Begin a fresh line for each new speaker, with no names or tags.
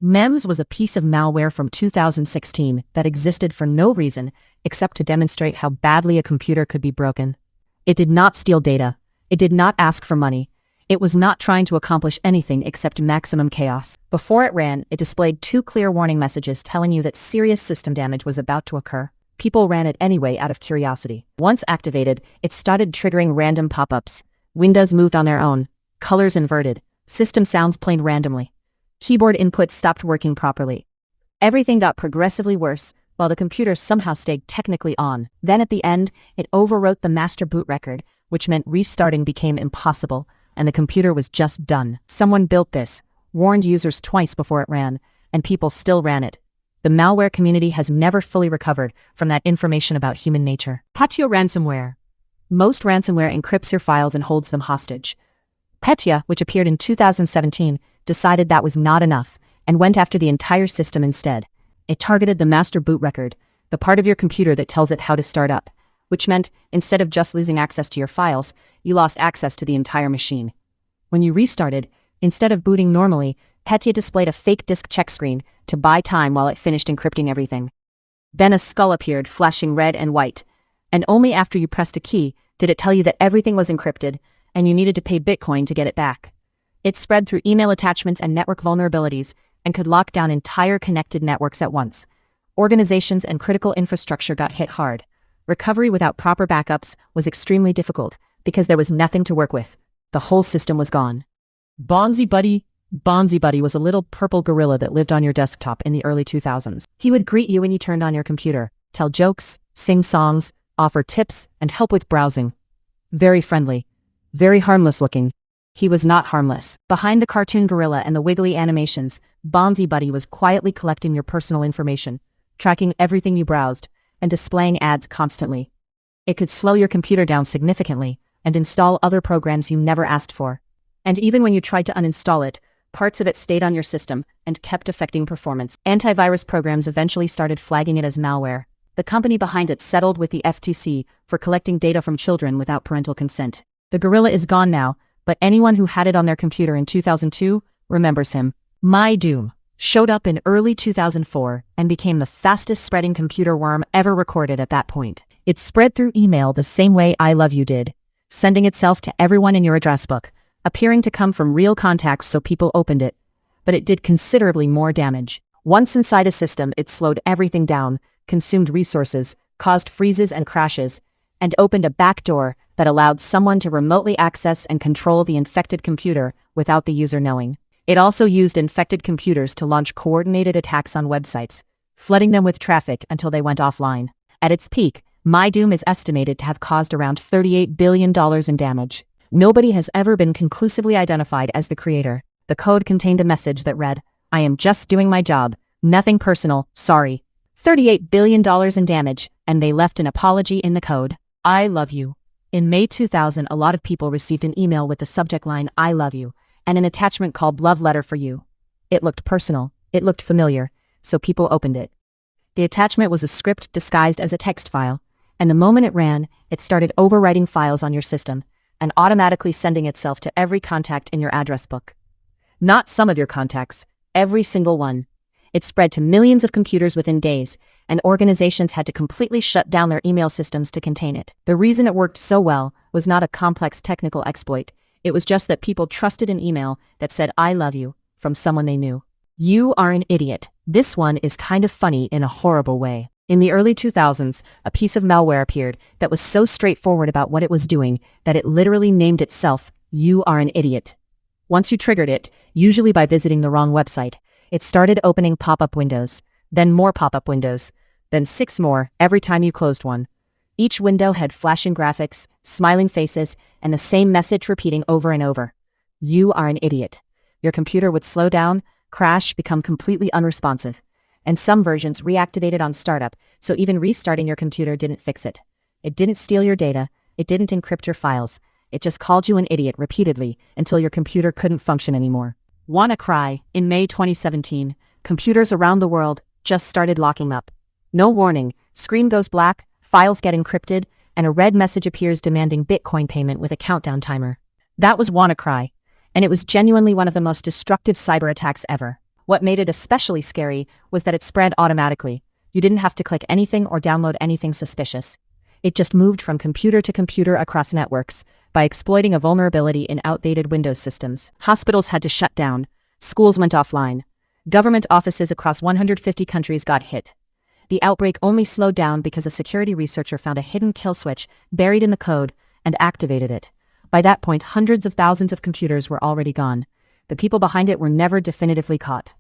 MEMZ was a piece of malware from 2016 that existed for no reason except to demonstrate how badly a computer could be broken. It did not steal data. It did not ask for money. It was not trying to accomplish anything except maximum chaos. Before it ran, it displayed two clear warning messages telling you that serious system damage was about to occur. People ran it anyway out of curiosity. Once activated, it started triggering random pop-ups. Windows moved on their own. Colors inverted. System sounds played randomly. Keyboard inputs stopped working properly. Everything got progressively worse, while the computer somehow stayed technically on. Then at the end, it overwrote the master boot record, which meant restarting became impossible, and the computer was just done. Someone built this, warned users twice before it ran, and people still ran it. The malware community has never fully recovered from that information about human nature. Petya ransomware. Most ransomware encrypts your files and holds them hostage. Petya, which appeared in 2017, decided that was not enough and went after the entire system instead. It targeted the master boot record, the part of your computer that tells it how to start up, which meant instead of just losing access to your files, you lost access to the entire machine. When you restarted, instead of booting normally, Petya displayed a fake disk check screen to buy time while it finished encrypting everything. Then a skull appeared, flashing red and white, and only after you pressed a key did it tell you that everything was encrypted and you needed to pay Bitcoin to get it back. It spread through email attachments and network vulnerabilities and could lock down entire connected networks at once. Organizations and critical infrastructure got hit hard. Recovery without proper backups was extremely difficult because there was nothing to work with. The whole system was gone. BonziBuddy. BonziBuddy was a little purple gorilla that lived on your desktop in the early 2000s. He would greet you when you turned on your computer, tell jokes, sing songs, offer tips, and help with browsing. Very friendly. Very harmless looking. He was not harmless. Behind the cartoon gorilla and the wiggly animations, BonziBuddy was quietly collecting your personal information, tracking everything you browsed, and displaying ads constantly. It could slow your computer down significantly and install other programs you never asked for. And even when you tried to uninstall it, parts of it stayed on your system and kept affecting performance. Antivirus programs eventually started flagging it as malware. The company behind it settled with the FTC for collecting data from children without parental consent. The gorilla is gone now, but anyone who had it on their computer in 2002 remembers him. MyDoom showed up in early 2004 and became the fastest spreading computer worm ever recorded at that point. It spread through email the same way ILOVEYOU did, sending itself to everyone in your address book, appearing to come from real contacts so people opened it. But it did considerably more damage. Once inside a system, it slowed everything down, consumed resources, caused freezes and crashes, and opened a backdoor that allowed someone to remotely access and control the infected computer without the user knowing. It also used infected computers to launch coordinated attacks on websites, flooding them with traffic until they went offline. At its peak, MyDoom is estimated to have caused around $38 billion in damage. Nobody has ever been conclusively identified as the creator. The code contained a message that read, "I am just doing my job. Nothing personal, sorry." $38 billion in damage, and they left an apology in the code. I love you. In May 2000, a lot of people received an email with the subject line, "I love you," and an attachment called "Love Letter for You." It looked personal. It looked familiar, so people opened it. The attachment was a script disguised as a text file, and the moment it ran, it started overwriting files on your system and automatically sending itself to every contact in your address book. Not some of your contacts, every single one. It spread to millions of computers within days, and organizations had to completely shut down their email systems to contain it. The reason it worked so well was not a complex technical exploit. It was just that people trusted an email that said "I love you" from someone they knew. You are an idiot. This one is kind of funny in a horrible way. In the early 2000s, a piece of malware appeared that was so straightforward about what it was doing that it literally named itself "You are an idiot." Once you triggered it, usually by visiting the wrong website, it started opening pop-up windows, then more pop-up windows, then 6 more every time you closed one. Each window had flashing graphics, smiling faces, and the same message repeating over and over. You are an idiot. Your computer would slow down, crash, become completely unresponsive. And some versions reactivated on startup, so even restarting your computer didn't fix it. It didn't steal your data, it didn't encrypt your files. It just called you an idiot repeatedly until your computer couldn't function anymore. WannaCry. In May 2017, computers around the world just started locking up. No warning, screen goes black, files get encrypted, and a red message appears demanding Bitcoin payment with a countdown timer. That was WannaCry, and it was genuinely one of the most destructive cyber attacks ever. What made it especially scary was that it spread automatically. You didn't have to click anything or download anything suspicious. It just moved from computer to computer across networks by exploiting a vulnerability in outdated Windows systems. Hospitals had to shut down. Schools went offline. Government offices across 150 countries got hit. The outbreak only slowed down because a security researcher found a hidden kill switch buried in the code and activated it. By that point, hundreds of thousands of computers were already gone. The people behind it were never definitively caught.